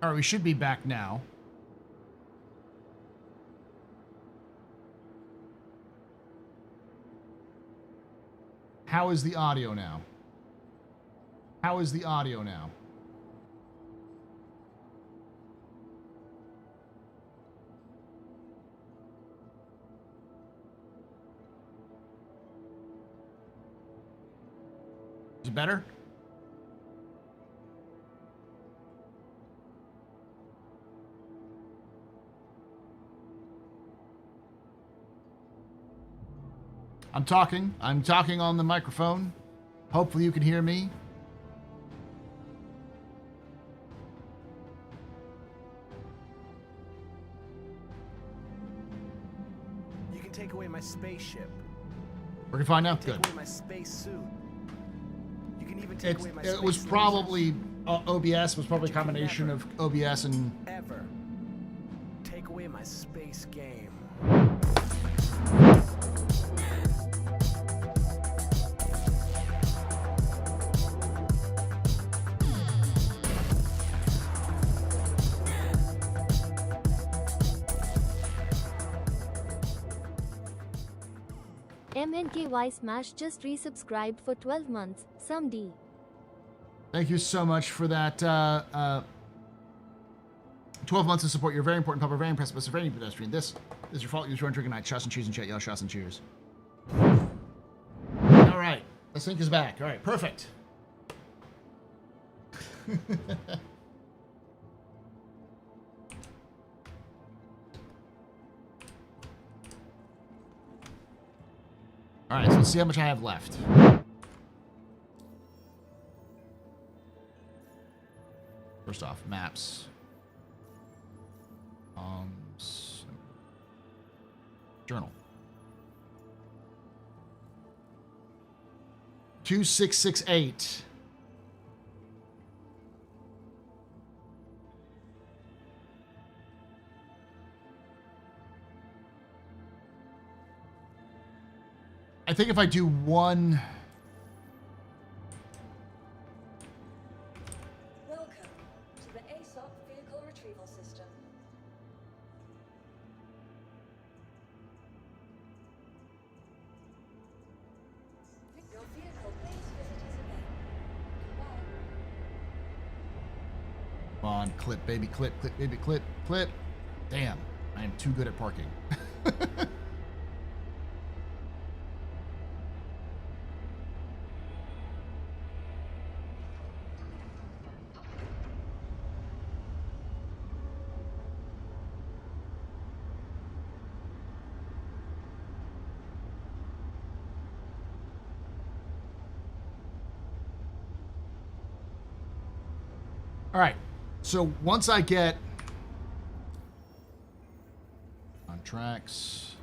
All right, we should be back now. How is the audio now? How is the audio now? Is it better? I'm talking. I'm talking on the microphone. Hopefully you can hear me. You can take away my spaceship. We're gonna find out. Take Good. away my space suit. You can even take away my It was space probably OBS. Was probably a But you can combination never- of OBS and. ever take away my space game. MNKY Smash just resubscribed for 12 months. Some D. Thank you so much for that. 12 months of support. You're very important, Pub-A, very impressive, but very pedestrian. This is your fault. Use your own drinking night. Shots and cheers and chat. Yell, shots and cheers. All right. The sync is back. All right. Perfect. All right. So let's see how much I have left. First off, maps. Journal. 2668. I think if I do one. Welcome to the ASOP Vehicle Retrieval System. Your vehicle pays visitors again. Goodbye. Come on, clip, baby, clip, clip, baby, clip, clip. Damn, I am too good at parking. All right, so once I get on tracks,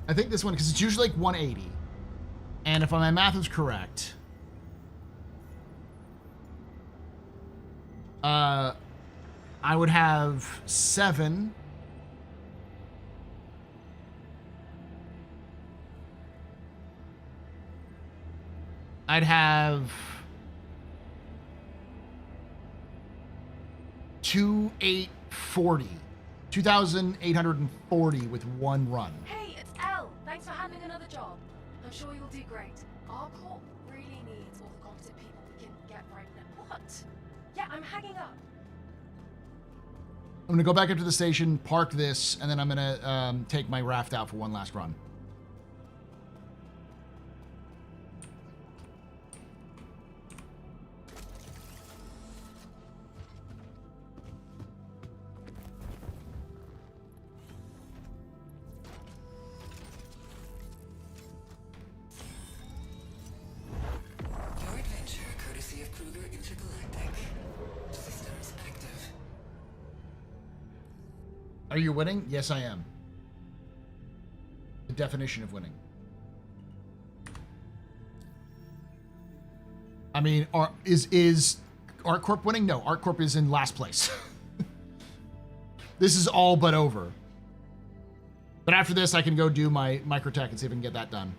I think this one, because it's usually like 180, and if my math is correct, I would have 7. I'd have 2,840 with one run. Hey, it's Elle. Thanks for handling another job. I'm sure you'll do great. Our corp really needs all the competent people we can get right now. What? Yeah, I'm hanging up. I'm gonna go back up to the station, park this, and then I'm gonna take my raft out for one last run. Your adventure, courtesy of Kruger Intergalactic. Systems active. Are you winning? Yes, I am. The definition of winning. I mean, ArcCorp winning? No, ArcCorp is in last place. This is all but over. But after this, I can go do my microtech and see if I can get that done.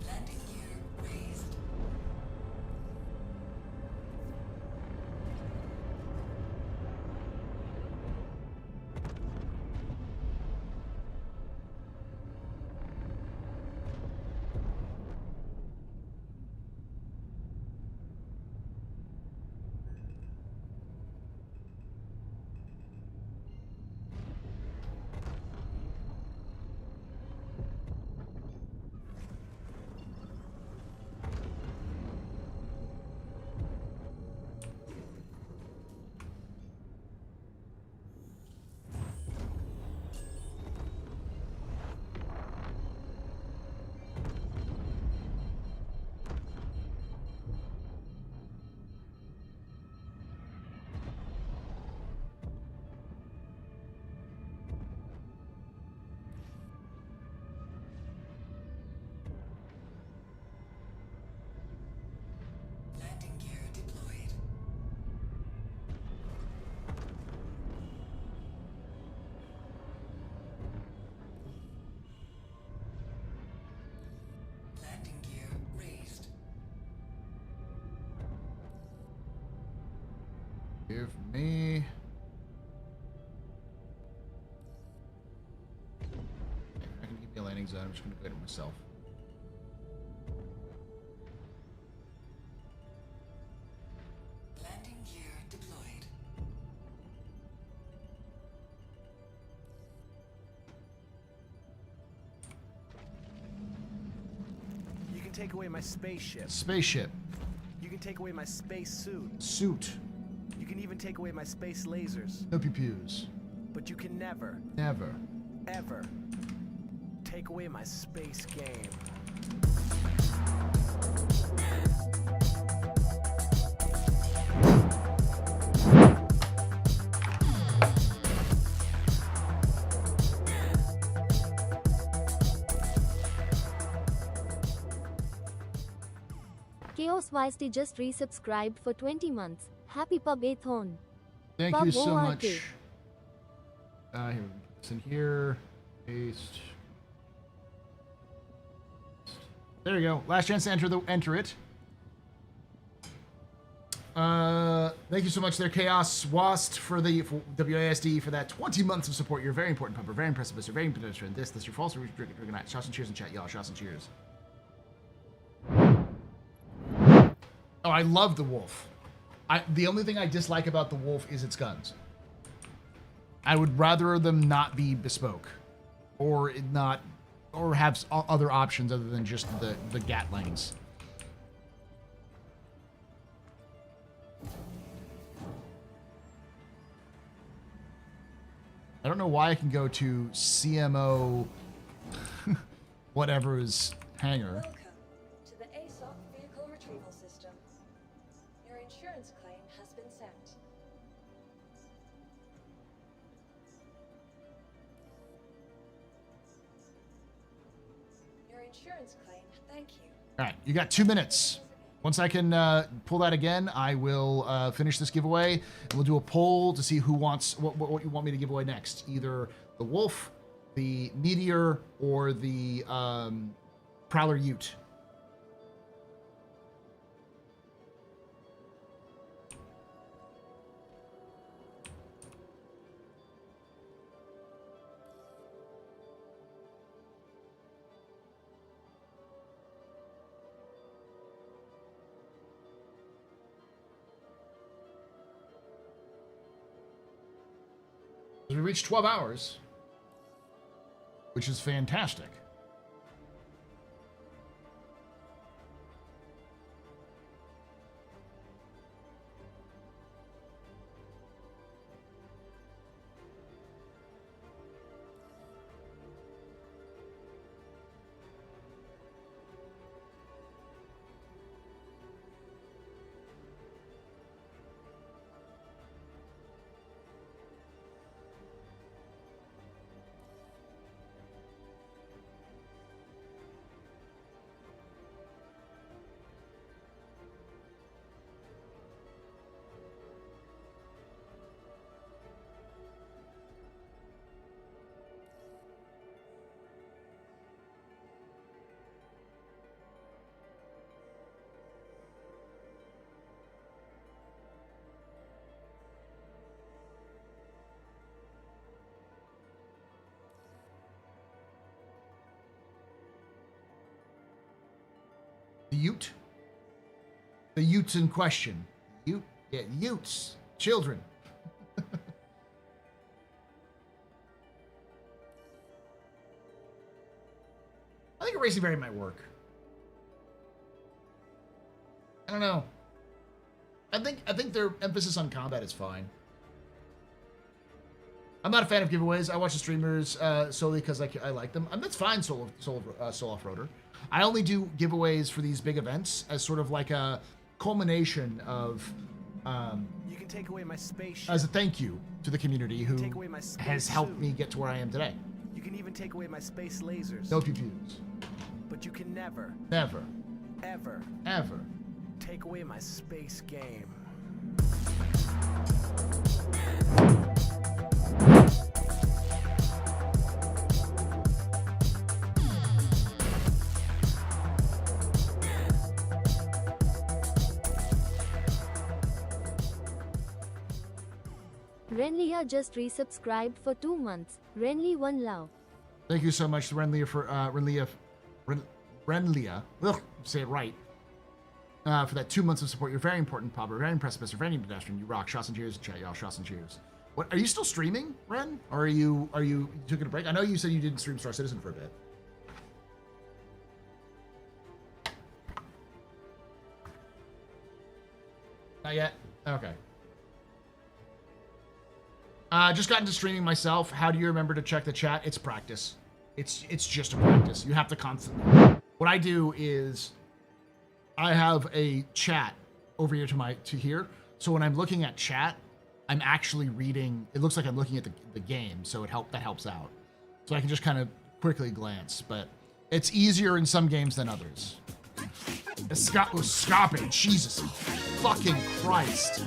Landing gear raised. Landing gear deployed. Landing gear raised. Give me... I can keep the landing zone. I'm just going to go to myself. Landing gear deployed. You can take away my spaceship. Spaceship. You can take away my space suit. Suit. You can even take away my space lasers. No pew-pews. But you can never, Never. ever take away my space game. Chaos YST just resubscribed for 20 months. Happy Pub-A-Thon. Thank you so Pub-A-Thon. much. Here, we put this in here. Paste. There you go. Last chance to enter it. Thank you so much there, Chaos Wast, for WASD for that 20 months of support. You're very important, Pumper. Very impressive, Mr. Very pedestrian. This your false drinking night. Shots and cheers in chat, y'all. Shots and cheers. Oh, I love the wolf. The only thing I dislike about the wolf is its guns. I would rather them not be bespoke, or have other options other than just the Gatlings. I don't know why I can go to CMO whatever's hangar. Welcome to the ASOP vehicle retrieval system. Your insurance claim has been sent. Your insurance claim, thank you. All right, you got 2 minutes. Once I can pull that again, I will finish this giveaway. And we'll do a poll to see who wants what you want me to give away next. Either the wolf, the meteor, or the Prowler Ute. We reached 12 hours, which is fantastic. Ute. The Utes in question. Ute? Yeah, Utes. Children. I think a racing variant might work. I don't know. I think their emphasis on combat is fine. I'm not a fan of giveaways. I watch the streamers solely because I like them. And that's fine, Soul Off-Roader. I only do giveaways for these big events as sort of like a culmination of... You can take away my spaceship. as a thank you to the community who Take away my space has helped suit. me get to where I am today. You can even take away my space lasers. No pew-pews. But you can never, Never. ever Ever. take away my space game. Renlia just resubscribed for 2 months. Renly one love. Thank you so much, Renlia, for Renlia. Ugh, say it right. For that 2 months of support. You're very important, Pub. Very impressive, Mr. Very pedestrian. You rock. Shots and cheers, chat, y'all. Shots and cheers. What? Are you still streaming, Ren? Or are you took a break? I know you said you didn't stream Star Citizen for a bit. Not yet. Okay. Just got into streaming myself. How do you remember to check the chat? It's practice. It's just a practice. You have to constantly. What I do is I have a chat over here to here. So when I'm looking at chat, I'm actually reading. It looks like I'm looking at the game, so that helps out. So I can just kind of quickly glance, but it's easier in some games than others. Escape, Jesus fucking Christ.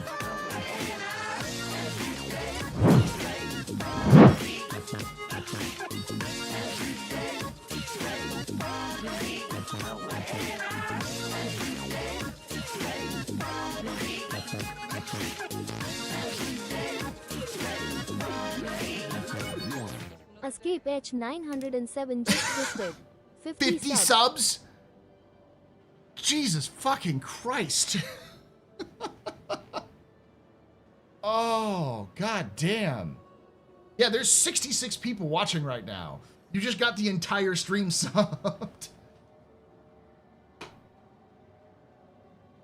Escape H907 just posted. 50 subs? Jesus fucking Christ. Oh, god damn. Yeah, there's 66 people watching right now. You just got the entire stream subbed.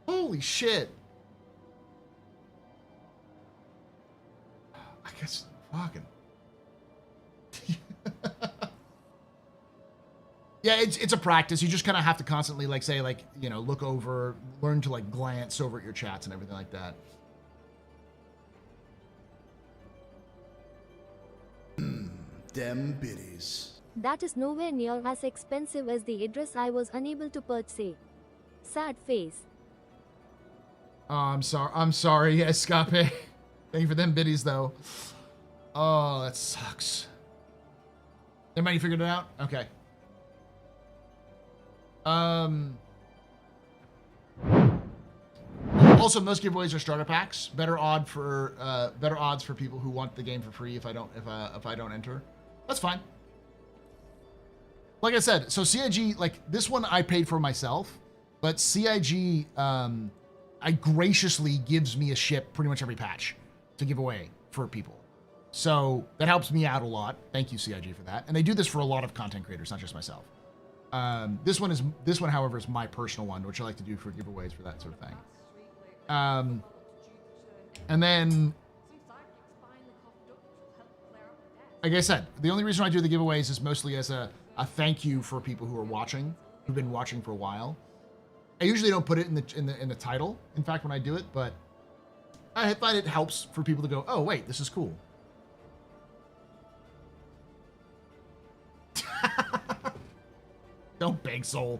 Holy shit. I guess fucking. Yeah, it's a practice. You just kind of have to constantly look over, learn to glance over at your chats and everything like that. Them biddies. That is nowhere near as expensive as the address I was unable to purchase. Sad face. Oh, I'm sorry, Escape. Thank you for them biddies, though. Oh, that sucks. Everybody figured it out? Okay. Also, most giveaways are starter packs. Better odds for people who want the game for free if I don't enter. That's fine. Like I said, so CIG, this one I paid for myself, but CIG I graciously gives me a ship pretty much every patch to give away for people. So that helps me out a lot. Thank you, CIG, for that. And they do this for a lot of content creators, not just myself. This one, however, is my personal one, which I like to do for giveaways for that sort of thing. And then, like I said, the only reason I do the giveaways is mostly as a thank you for people who are watching, who've been watching for a while. I usually don't put it in the title, in fact, when I do it, but I find it helps for people to go, oh wait, this is cool. Don't beg, soul.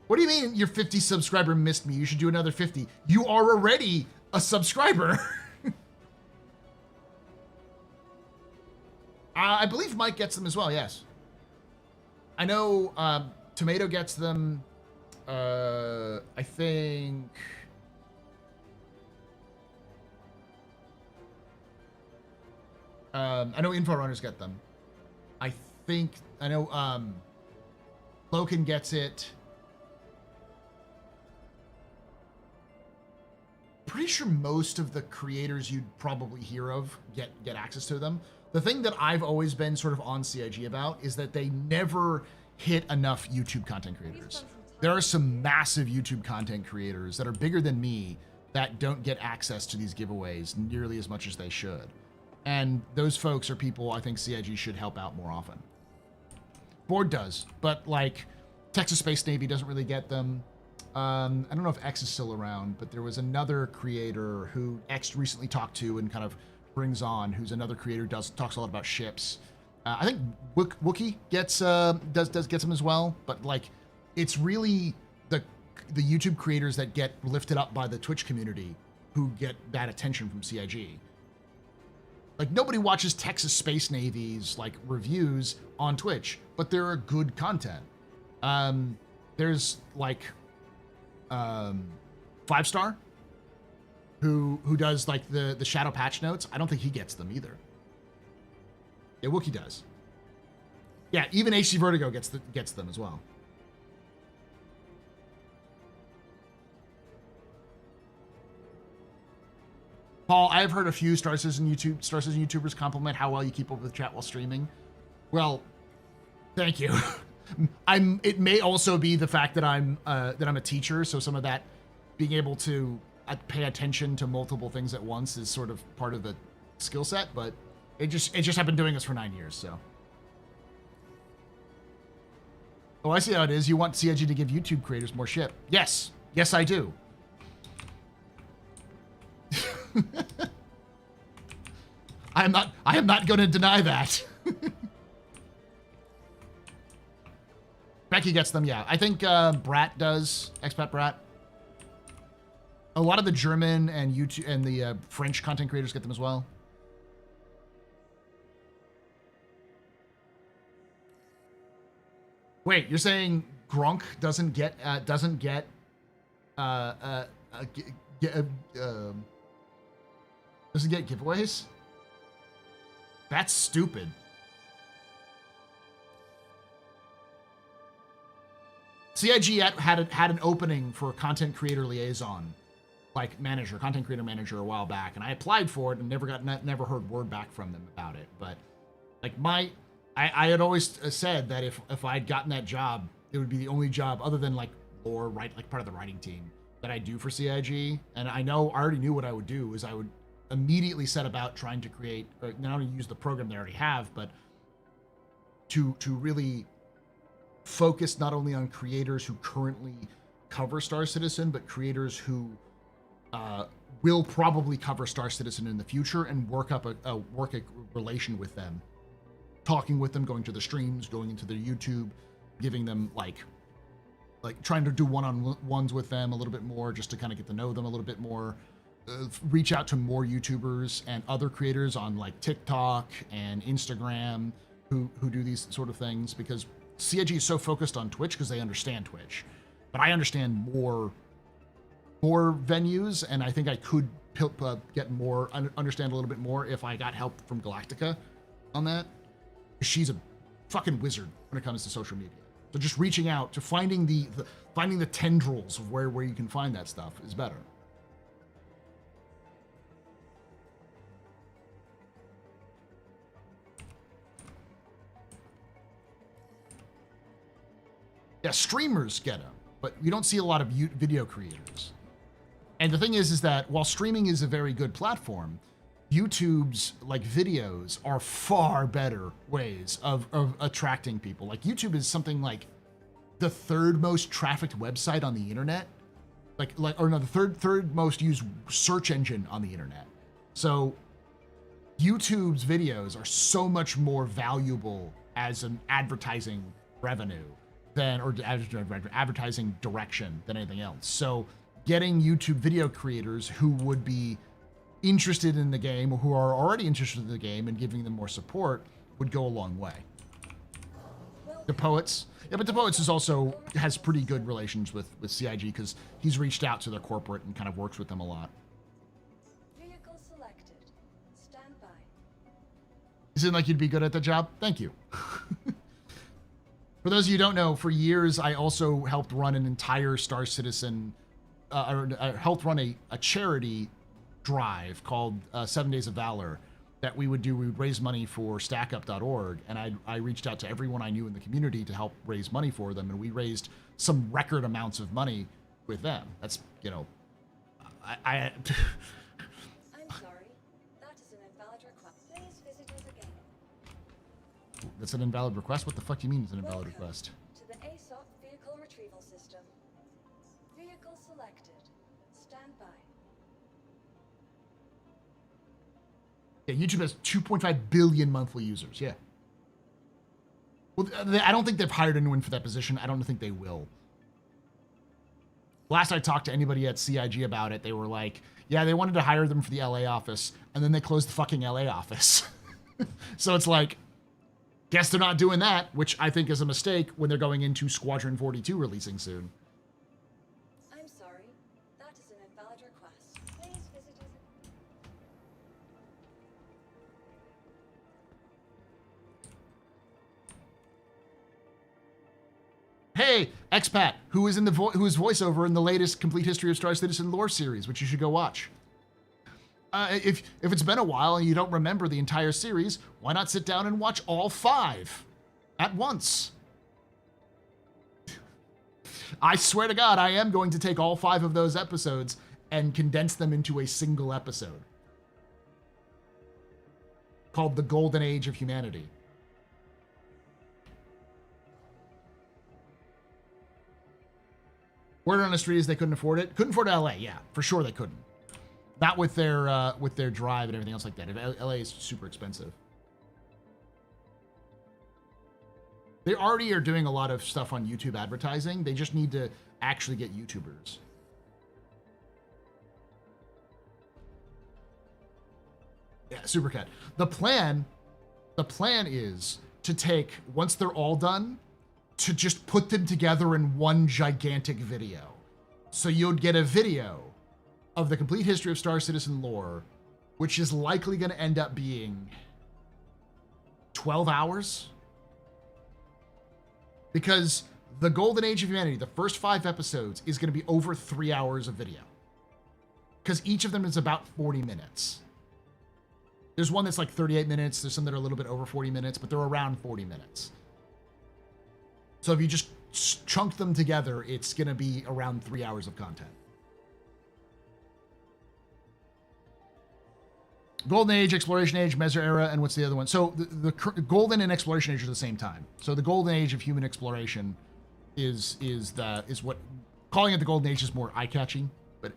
What do you mean your 50 subscriber missed me? You should do another 50. You are already a subscriber. I believe Mike gets them as well, yes. I know Tomato gets them. I think... I know Info Runners get them. I know Loken gets it. pretty sure most of the creators you'd probably hear of get access to them. The thing that I've always been sort of on CIG about is that they never hit enough YouTube content creators. There are some massive YouTube content creators that are bigger than me that don't get access to these giveaways nearly as much as they should. And those folks are people I think CIG should help out more often. Board does, but like Texas Space Navy doesn't really get them. I don't know if X is still around, but there was another creator who X recently talked to and kind of brings on, who's another creator talks a lot about ships. I think Wookie gets get them as well, but like it's really the YouTube creators that get lifted up by the Twitch community who get that attention from CIG. Like nobody watches Texas Space Navy's like reviews on Twitch, but they're good content. There's like 5-Star who does like the shadow patch notes. I don't think he gets them either. Yeah, Wookie does. Yeah, even HC Vertigo gets them as well. Paul, I have heard a few Star Citizen YouTubers compliment how well you keep up with chat while streaming. Well, thank you. It may also be the fact that I'm a teacher, so some of that being able to pay attention to multiple things at once is sort of part of the skill set. But it just I've been doing this for 9 years, so. Oh, I see how it is. You want CIG to give YouTube creators more shit. Yes, I do. I am not going to deny that. Becky gets them, yeah. I think Brat does, Expat Brat. A lot of the German and YouTube and the French content creators get them as well. Wait, you're saying Gronk doesn't get giveaways? That's stupid. CIG had an opening for a content creator liaison, like content creator manager a while back, and I applied for it and never heard word back from them about it. But like I had always said that if I'd gotten that job, it would be the only job other than like lore, right, like part of the writing team that I do for CIG. And I already knew what I would do is I would immediately set about trying to create, or not only use the program they already have, but to really focus not only on creators who currently cover Star Citizen, but creators who will probably cover Star Citizen in the future and work a relation with them, talking with them, going to the streams, going into their YouTube, giving them like trying to do one-on-ones with them a little bit more, just to kind of get to know them a little bit more. Reach out to more YouTubers and other creators on like TikTok and Instagram who do these sort of things, because CIG is so focused on Twitch because they understand Twitch, but I understand more venues, and I think I could understand a little bit more if I got help from Galactica on that. She's a fucking wizard when it comes to social media. So just reaching out to finding the tendrils of where you can find that stuff is better. Yeah, streamers get them, but you don't see a lot of video creators. And the thing is that while streaming is a very good platform, YouTube's like videos are far better ways of attracting people. Like YouTube is something like the third most trafficked website on the internet, the third most used search engine on the internet. So YouTube's videos are so much more valuable as an advertising revenue or advertising direction than anything else. So getting YouTube video creators who would be interested in the game or who are already interested in the game and giving them more support would go a long way. The Poets. Yeah, but the Poets has pretty good relations with CIG because he's reached out to their corporate and kind of works with them a lot. Vehicle selected. Stand by. You seem like you'd be good at the job? Thank you. For those of you who don't know, for years I also helped run an entire Star Citizen helped run a charity drive called 7 Days of Valor that we would do. We would raise money for stackup.org, and I reached out to everyone I knew in the community to help raise money for them, and we raised some record amounts of money with them. That's, you know, I'm sorry. That is an invalid request. Please visit us again. That's an invalid request? What the fuck do you mean it's an invalid Welcome request? to the ASOC vehicle retrieval system. Vehicle selected. Stand by. Yeah, YouTube has 2.5 billion monthly users. Yeah. Well, I don't think they've hired anyone for that position. I don't think they will. Last I talked to anybody at CIG about it, they were like, yeah, they wanted to hire them for the LA office, and then they closed the fucking LA office. So it's like, guess they're not doing that, which I think is a mistake when they're going into Squadron 42 releasing soon. I'm sorry. That is an invalid request. Please visit us. Hey, expat, who is voiceover in the latest Complete History of Star Citizen lore series, which you should go watch. If it's been a while and you don't remember the entire series, why not sit down and watch all 5 at once? I swear to God, I am going to take all 5 of those episodes and condense them into a single episode called The Golden Age of Humanity. Word on the street is they couldn't afford it. Couldn't afford LA, yeah, for sure they couldn't. Not with their drive and everything else like that. LA is super expensive. They already are doing a lot of stuff on YouTube advertising. They just need to actually get YouTubers. Yeah, Supercat. The plan is to take, once they're all done, to just put them together in one gigantic video. So you'd get a video of the complete history of Star Citizen lore, which is likely going to end up being 12 hours. Because the Golden Age of Humanity, the first 5 episodes, is going to be over 3 hours of video. Because each of them is about 40 minutes. There's one that's like 38 minutes. There's some that are a little bit over 40 minutes, but they're around 40 minutes. So if you just chunk them together, it's going to be around 3 hours of content. Golden Age, Exploration Age, Meso Era, and what's the other one? So the Golden and Exploration Age are the same time. So the Golden Age of human exploration is what, calling it the Golden Age is more eye-catching. But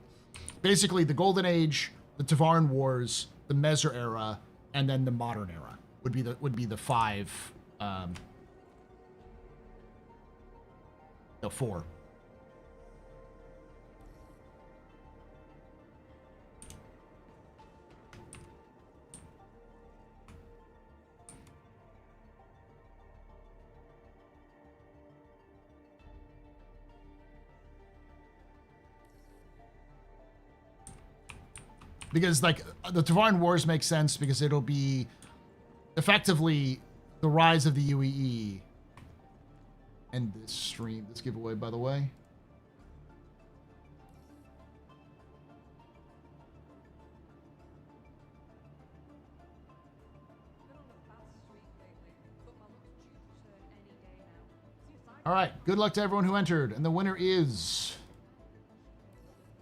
basically, the Golden Age, the Tavaran Wars, the Meso Era, and then the Modern Era would be the 5. No, 4. Because, like, the Tavaran Wars make sense because it'll be effectively the rise of the UEE. And this giveaway, by the way. All right, good luck to everyone who entered. And the winner is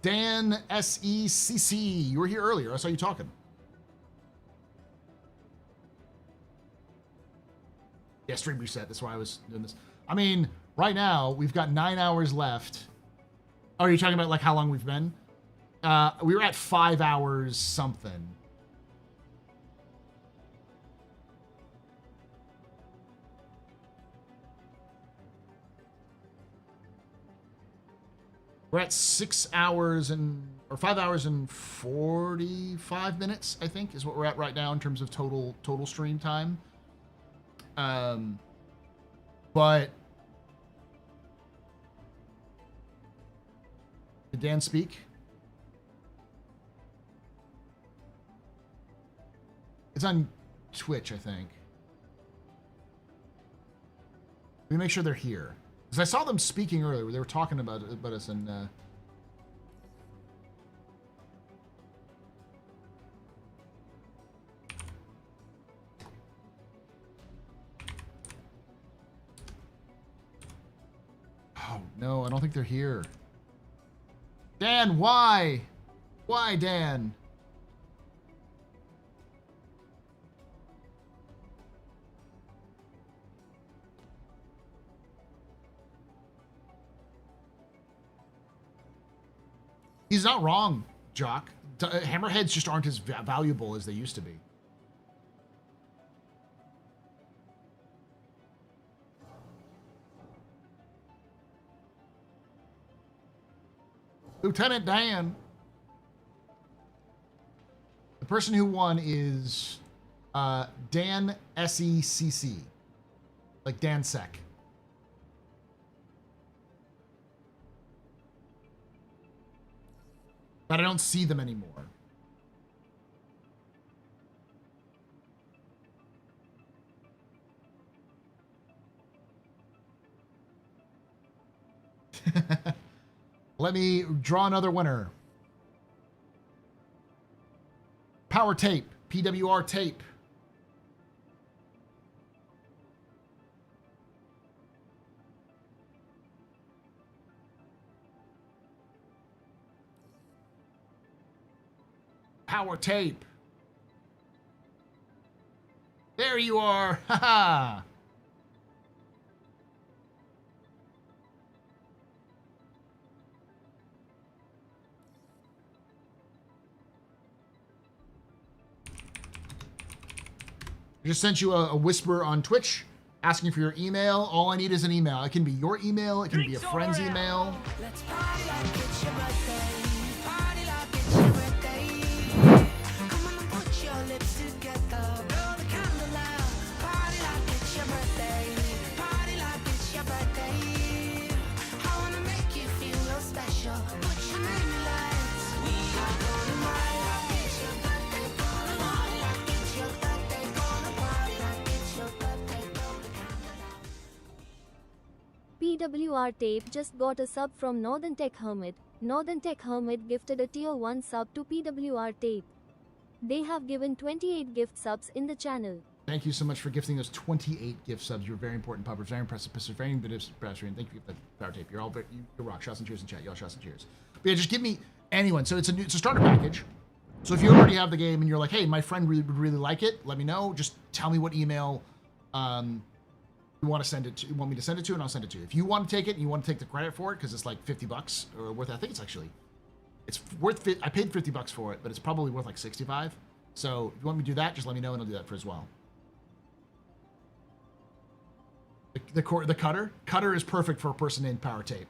Dan SECC. You were here earlier. I saw you talking. Yeah, stream reset. That's why I was doing this. I mean, right now, we've got 9 hours left. Oh, are you talking about, like, how long we've been? We were at 5 hours something. We're at 6 hours or 5 hours and 45 minutes, I think, is what we're at right now in terms of total stream time. But did Dan speak? It's on Twitch, I think. Let me make sure they're here. Because I saw them speaking earlier. They were talking about us and No, I don't think they're here. Dan, why? Why, Dan? He's not wrong, Jock. Hammerheads just aren't as valuable as they used to be. Lieutenant Dan. The person who won is Dan SECC. Like Dan Sec. But I don't see them anymore. Let me draw another winner. Power tape. PWR tape. Power tape. There you are. Ha ha. I just sent you a whisper on Twitch asking for your email. All I need is an email. It can be your email. It can be a friend's email. Let's party like it's your birthday. Party like it's your birthday. Come on and put your lips together. Blow the candle out. Party like it's your birthday. Party like it's your birthday. I wanna make you feel real special. Put your name in lights. We are gonna party like it's your birthday. Gonna party like it's your birthday. Gonna party like it's your birthday. Blow the candle out. PWR Tape just got a sub from Northern Tech Hermit. Northern Tech Hermit gifted a tier 1 sub to PWR Tape. They have given 28 gift subs in the channel. Thank you so much for gifting us 28 gift subs. You're very important, puppers. Very impressive. Very impressive. Thank you for the power tape. You're all very, you rock. Shots and cheers in chat. Y'all shots and cheers. But yeah, just give me anyone. So it's a starter package. So if you already have the game and you're like, hey, my friend would really like it, let me know. Just tell me what email you want to send it to. You want me to send it to, and I'll send it to you. If you want to take it and you want to take the credit for it, because it's like $50 or worth. I think it's worth. I paid $50 for it, but it's probably worth like 65. So if you want me to do that, just let me know, and I'll do that for as well. The cutter is perfect for a person named Power Tape.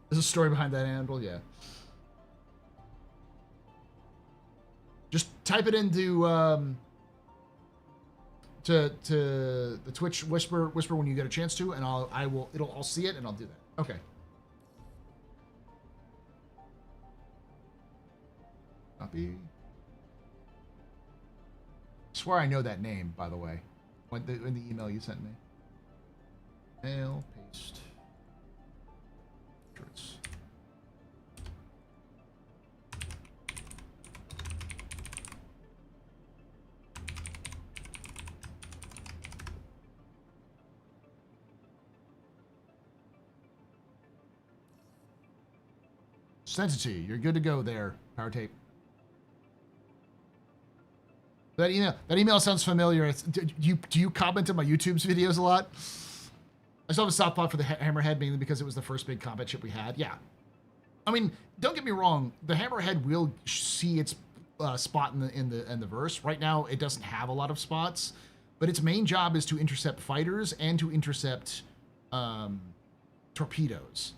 There's a story behind that handle, yeah. Just type it into to the Twitch whisper when you get a chance to, and I'll see it and I'll do that. Okay. Copy. Swear I know that name, by the way. In the email you sent me. Mail, paste. Shorts. Sent it to you. You're good to go there, Power Tape. That email sounds familiar. Do you comment on my YouTube's videos a lot? I still have a soft spot for the Hammerhead, mainly because it was the first big combat ship we had. Yeah. I mean, don't get me wrong. The Hammerhead will see its spot in the verse. Right now, it doesn't have a lot of spots, but its main job is to intercept fighters and to intercept torpedoes.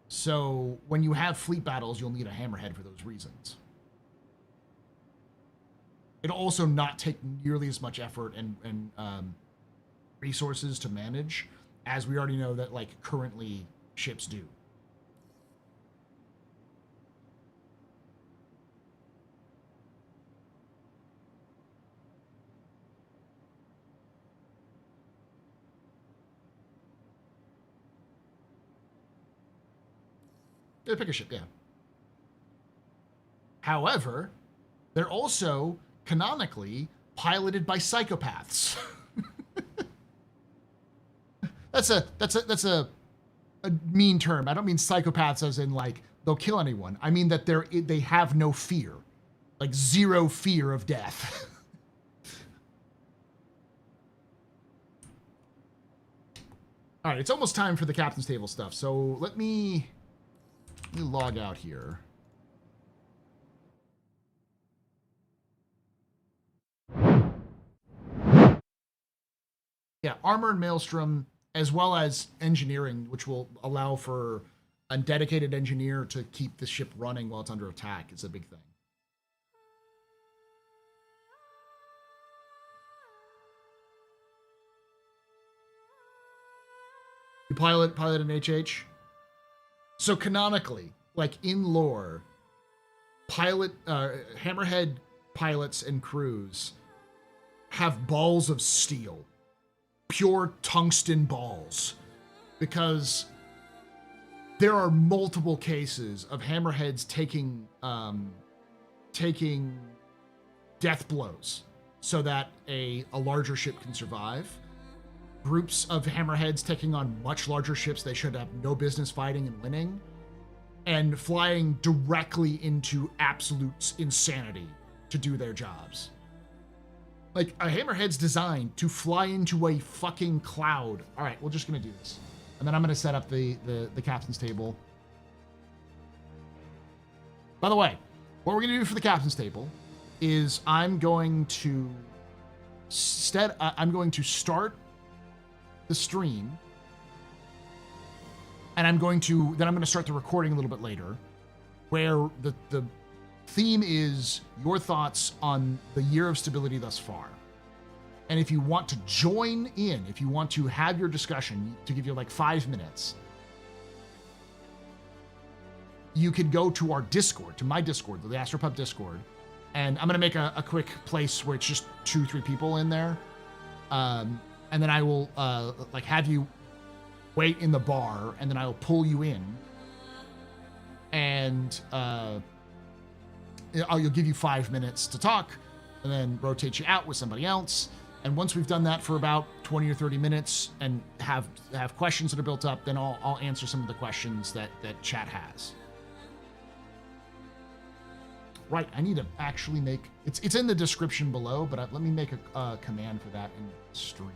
So when you have fleet battles, you'll need a Hammerhead for those reasons. It'll also not take nearly as much effort and resources to manage as we already know that, like, currently ships do. Yeah, pick a ship, yeah. However, they're also canonically piloted by psychopaths. That's a mean term. I don't mean psychopaths as in like they'll kill anyone. I mean that they have no fear, like zero fear of death. All right, it's almost time for the captain's table stuff. So let me log out here. Yeah, armor and maelstrom, as well as engineering, which will allow for a dedicated engineer to keep the ship running while it's under attack, is a big thing. You pilot an HH. So canonically, like in lore, Hammerhead pilots and crews have balls of steel, pure tungsten balls, because there are multiple cases of Hammerheads taking death blows so that a larger ship can survive. Groups of Hammerheads taking on much larger ships they should have no business fighting and winning, and flying directly into absolute insanity to do their jobs. Like, a Hammerhead's designed to fly into a fucking cloud. All right, we're just gonna do this. And then I'm gonna set up the captain's table. By the way, what we're gonna do for the captain's table is I'm going to start the stream, and I'm going to start the recording a little bit later, where the theme is your thoughts on the year of stability thus far. And if you want to join in, if you want to have your discussion, to give you like 5 minutes, you could go to our Discord, to my Discord, the TheAstroPub Discord, and I'm going to make a quick place where it's just 2-3 people in there. And then I will like have you wait in the bar, and then I'll pull you in, and I'll give you 5 minutes to talk, and then rotate you out with somebody else. And once we've done that for about 20 or 30 minutes and have questions that are built up, then I'll answer some of the questions that chat has. Right, I need to actually make it's in the description below, but let me make a command for that in the stream.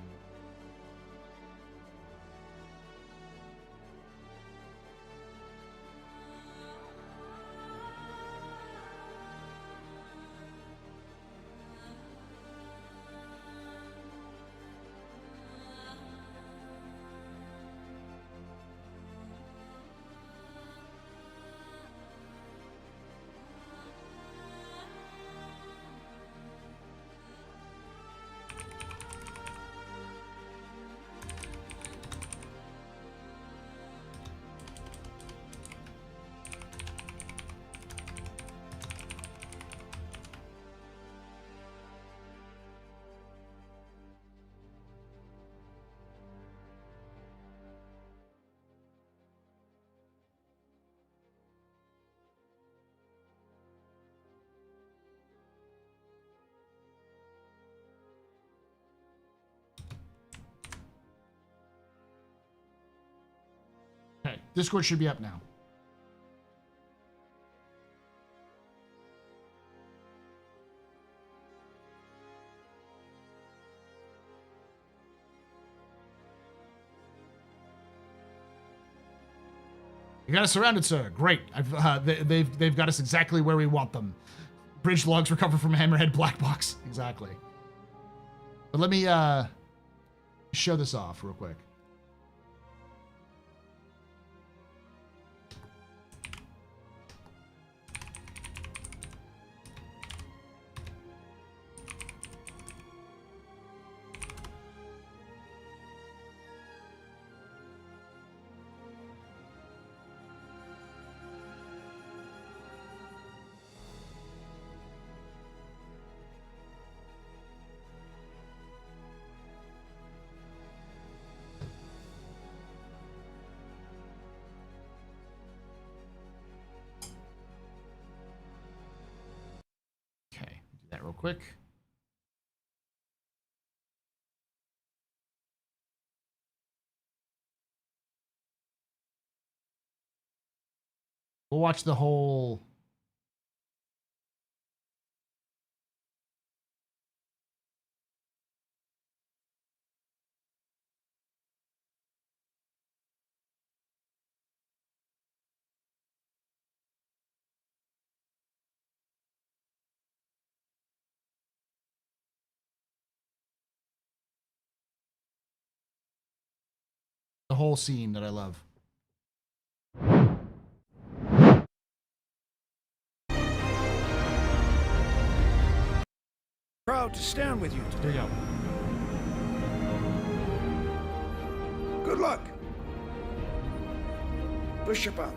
Okay, Discord should be up now. You got us surrounded, sir. Great. They've got us exactly where we want them. Bridge logs recovered from Hammerhead black box. Exactly. But let me show this off real quick. quick. We'll watch the whole. The whole scene that I love. Proud to stand with you Here today. you go. Good luck. Bishop out.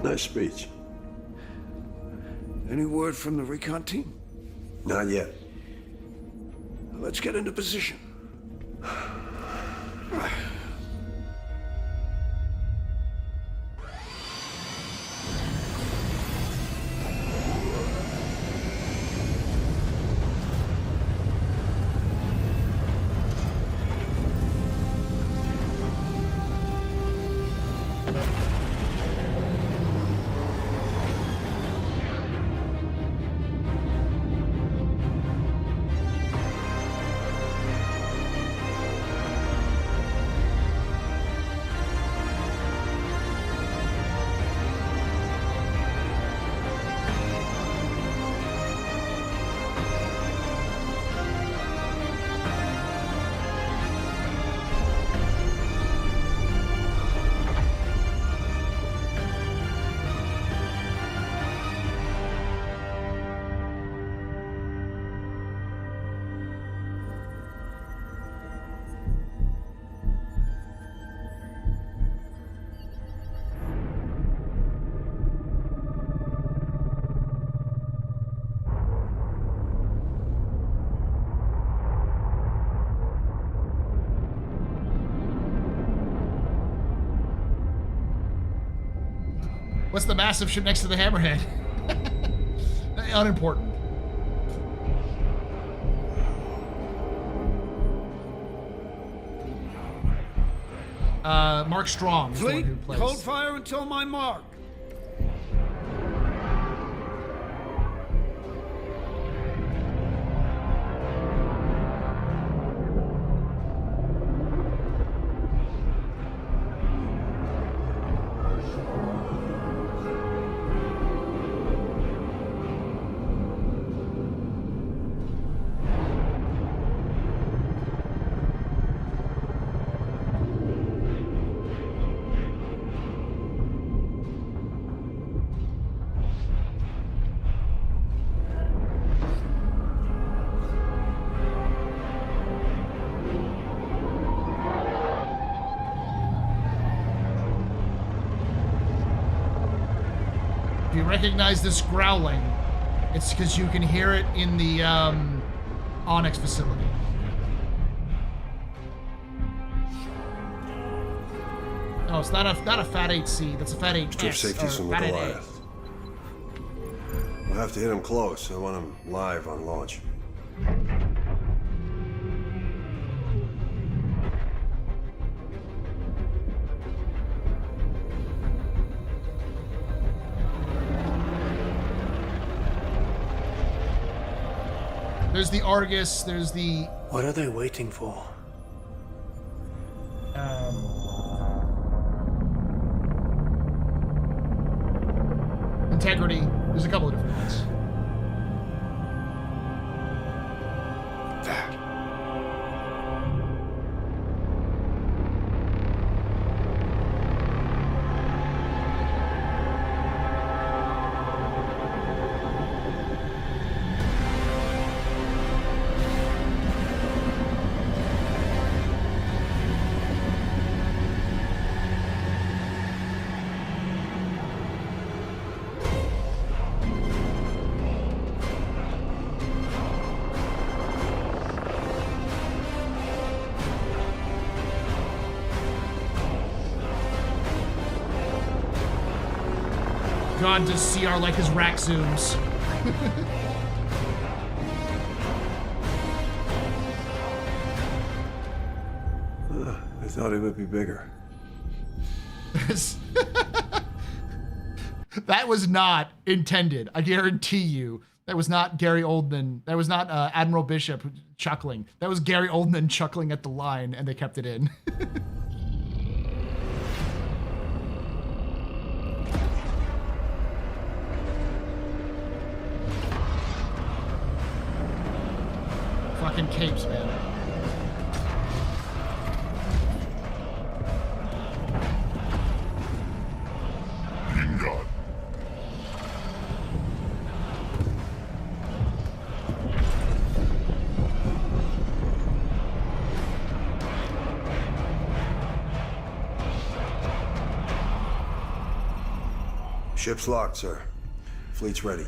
Nice speech. Any word from the recon team? Not yet. Let's get into position. What's the massive ship next to the hammerhead? Unimportant. Mark Strong is the one Fleet, who plays. hold fire until my mark. If you recognize this growling, it's because you can hear it in the Onyx facility. Oh, it's not a Fat 8C. That's a Fat 8S. Strip safeties from the Fat 8A. Goliath. We'll have to hit him close. I want him live on launch. There's the Argus. There's the What are they waiting for? Integrity. There's a couple of different ones. That. God, does CR like his rack zooms? I thought he would be bigger. That was not intended. I guarantee you. That was not Gary Oldman. That was not Admiral Bishop chuckling. That was Gary Oldman chuckling at the line, and they kept it in. Fucking capes, man. Ship's locked, sir. Fleet's ready.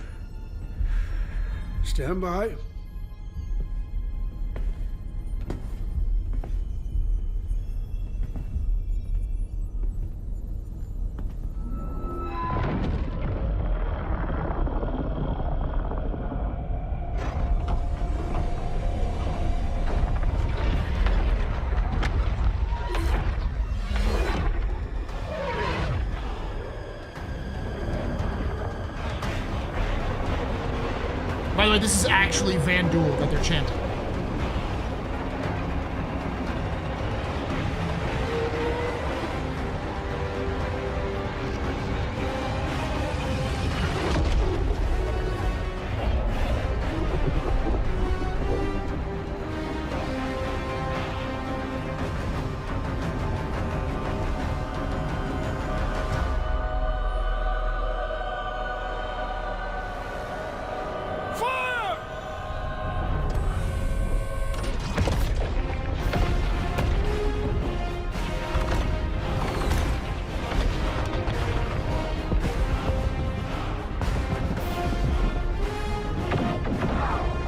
Stand by. By the way, this is actually Van Duel that they're chanting.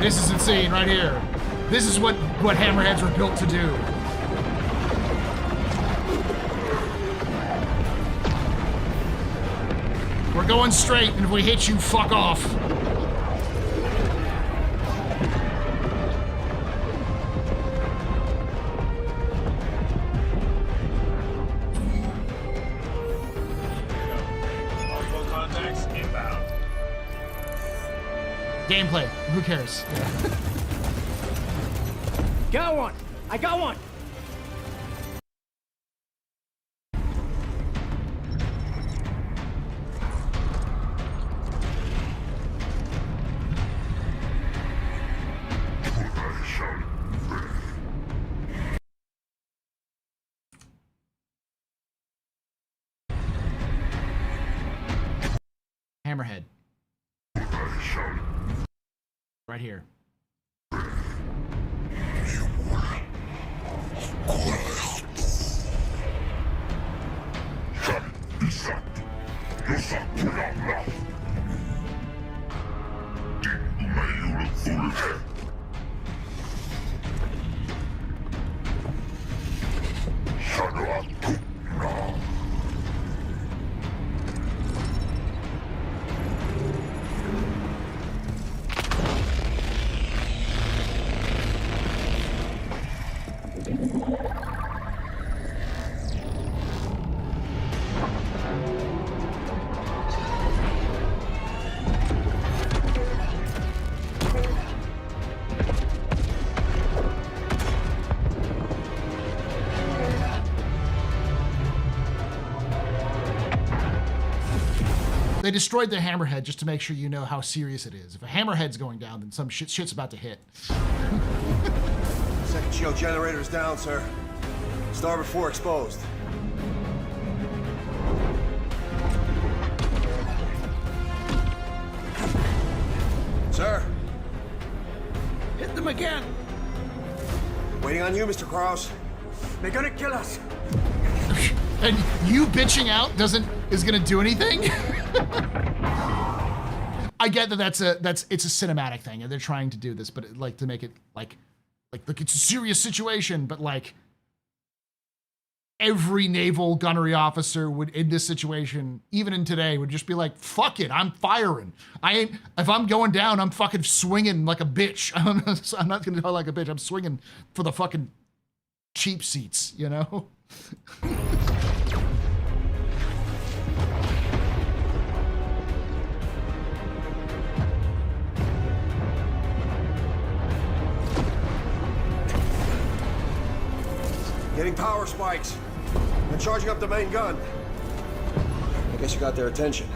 This is insane right here. This is what hammerheads were built to do. We're going straight, and if we hit you, fuck off. Multiple contacts inbound. Gameplay. Who cares? Got one! I got one! Hammerhead. Right here. They destroyed the hammerhead just to make sure you know how serious it is. If a hammerhead's going down, then some shit's about to hit. Second shield generator's down, sir. Starboard 4 exposed. Sir, Hit them again. waiting on you, Mr. Krause. They're gonna kill us. And you bitching out is gonna do anything? I get that it's a cinematic thing and they're trying to do this, but like to make it like look, it's a serious situation, but like every naval gunnery officer would, in this situation, even in today, would just be like, fuck it, I'm firing. If I'm going down, I'm fucking swinging like a bitch. I'm not gonna go like a bitch. I'm swinging for the fucking cheap seats, you know? Getting power spikes. And charging up the main gun. I guess you got their attention.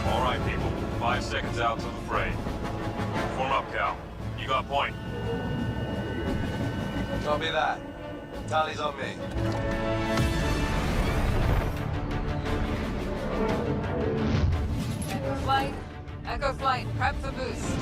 All right, people. 5 seconds out to the fray. Form up, Cal. You got point. Copy that. Tally's on me. Flight. Echo Flight, prep for boost.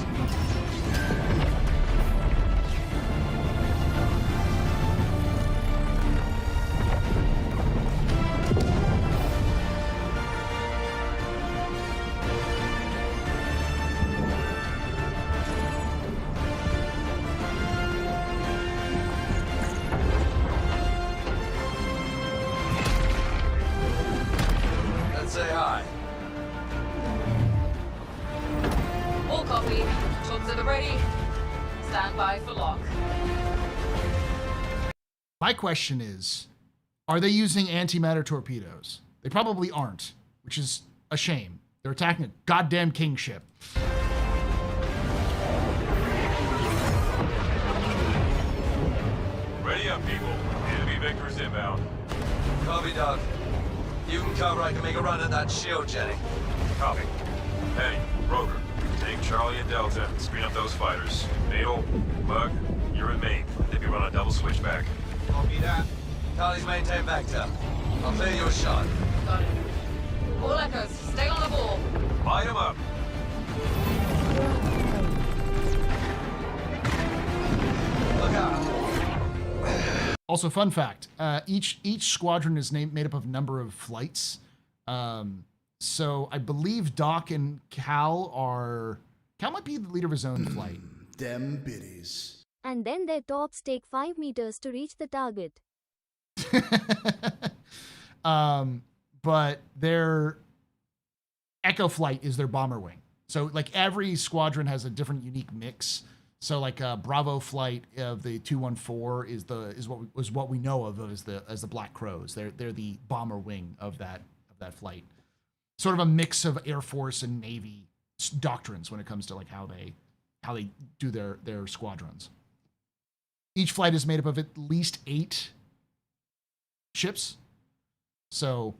Let's say hi. All copy. Chops at the ready. Stand by for lock. My question is, are they using antimatter torpedoes? They probably aren't, which is a shame. They're attacking a goddamn kingship. Ready up, people. Enemy vectors inbound. Copy, Doc. You can cover, I can make a run at that shield, Jenny. Copy. Penny, Rover, take Charlie and Delta and screen up those fighters. Natal, Bug, you're in main. If you run a double switchback. Copy that. Tally's maintain vector. I'll clear you a shot. Got it. All echoes, stay on the ball. Light them up. Look out. Also, fun fact: each squadron is made up of a number of flights. So I believe Doc and Cal might be the leader of his own flight. Them biddies. And then their tops take 5 meters to reach the target. But their Echo Flight is their bomber wing. So like every squadron has a different unique mix. So like Bravo Flight of the 214 is what we know of as the Black Crows. They're the bomber wing of that flight. Sort of a mix of Air Force and Navy doctrines when it comes to like how they do their squadrons. Each flight is made up of at least 8 ships. So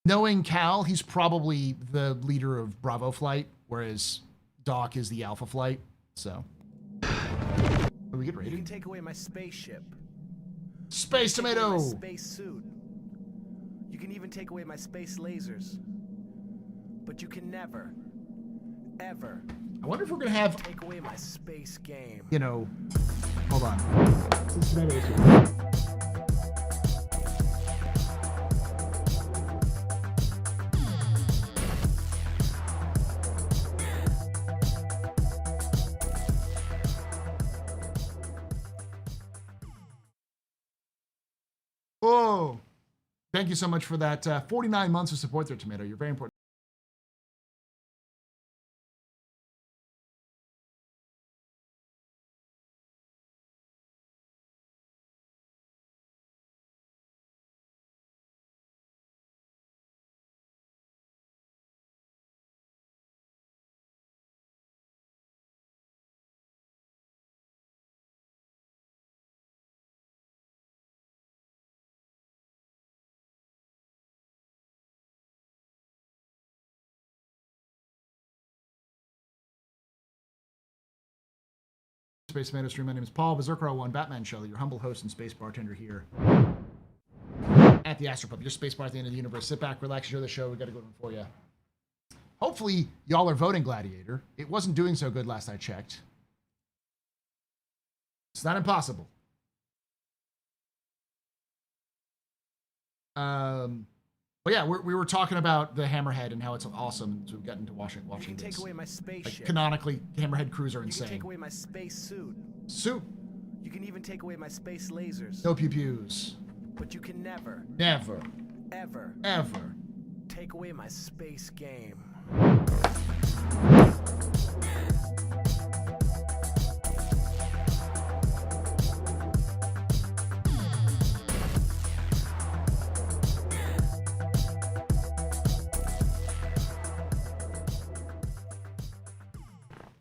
knowing Cal, he's probably the leader of Bravo Flight, whereas Doc is the Alpha Flight. So are we get You ready? can take away my spaceship. Space Take away Tomato. my space suit. You can even take away my space lasers. But you can never, ever I wonder if we're gonna have, take away my space game. you know, hold on. Oh, thank you so much for that 49 months of support there, Tomato. You're very important. Space Tomato Stream. My name is Paul Berserker01, Batman Shelley, your humble host and space bartender here at the AstroPub, your space bar at the end of the universe. Sit back, relax, enjoy the show. We got a good one for you. Hopefully, y'all are voting Gladiator. It wasn't doing so good last I checked. It's not impossible. But yeah, we were talking about the Hammerhead and how it's awesome. So we got into watching You can this. take away my spaceship. Like, canonically, Hammerhead crews are You insane. can take away my space suit. Suit. You can even take away my space lasers. No pew-pews. But you can never, Never. ever Ever. take away my space game.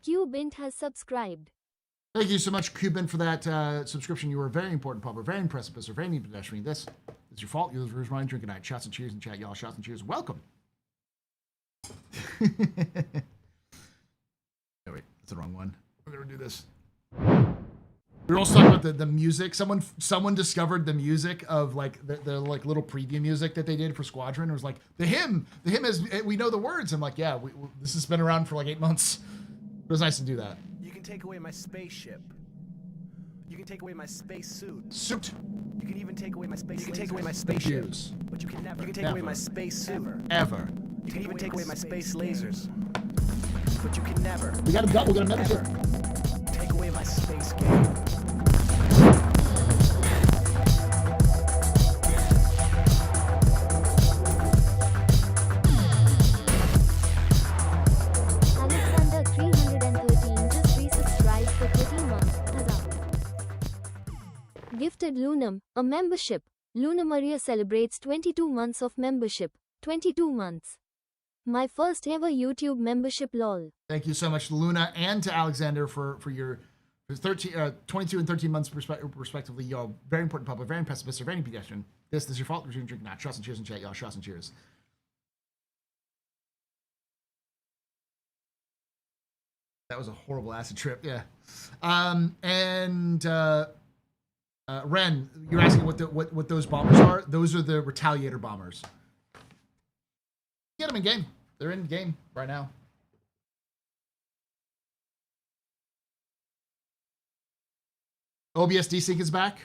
Qbint has subscribed. Thank you so much, Cuban, for that subscription. You were a very important pub, a very impressive, a very neat pedestrian. This is your fault. You're the first wine drinking night. Shots and cheers in chat, y'all. Shots and cheers. Welcome. Oh, wait, that's the wrong one. We're gonna do this. We were also talking about the music. Someone discovered the music of like the like little preview music that they did for Squadron. It was like the hymn. The hymn is, we know the words. I'm like, yeah, this has been around for like 8 months. It was nice to do that. You can take away my spaceship. You can take away my space suit. Suit. You can even take away my space. You can take lasers. away my spaceship. But you can never. You can take Never. away my space suit. Ever. You can even take away my space lasers. But you can never. We got a double. We got a membership. Take away my space game. Alexander 313 just resubscribed for 13 months. Huzzah. Gifted Lunam, a membership. Luna Maria celebrates 22 months of membership. 22 months. My first ever YouTube membership, lol. Thank you so much to Luna and to Alexander for your 22 and 13 months respectively. Y'all, very important public, very impressive, Mr. Very pedestrian. This is your fault. We're drinking not. Shots and cheers in chat, y'all. Shots and cheers. That was a horrible acid trip, yeah. Ren, you're asking what those bombers are? Those are the Retaliator bombers. Get them in game. They're in game right now. OBS desync is back.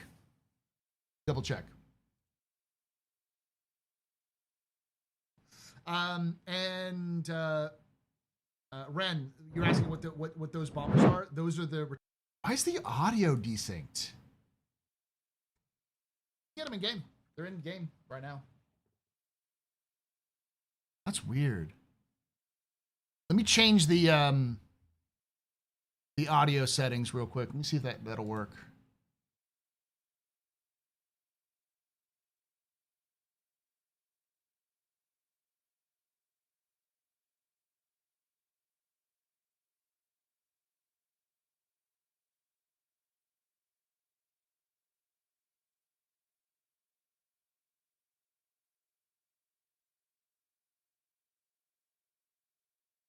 Double check. Ren, you're asking what those bombers are? Those are the. Why is the audio desynced? Get them in game. They're in game right now. That's weird. Let me change the audio settings real quick. Let me see if that'll work.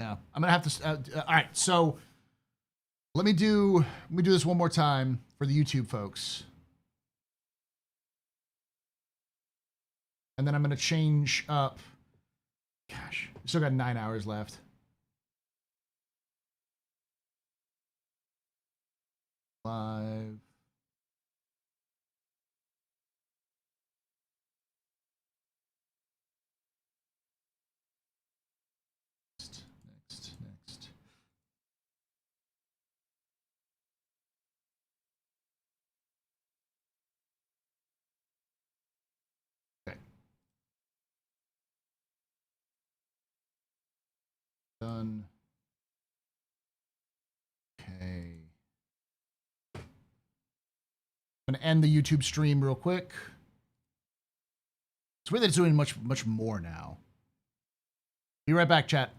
Yeah, I'm gonna have to. All right, so let me do this one more time for the YouTube folks, and then I'm gonna change up. Gosh, we still got 9 hours left. Live. Next. Okay. Done. Okay. I'm going to end the YouTube stream real quick. It's weird that it's doing much more now. Be right back, chat.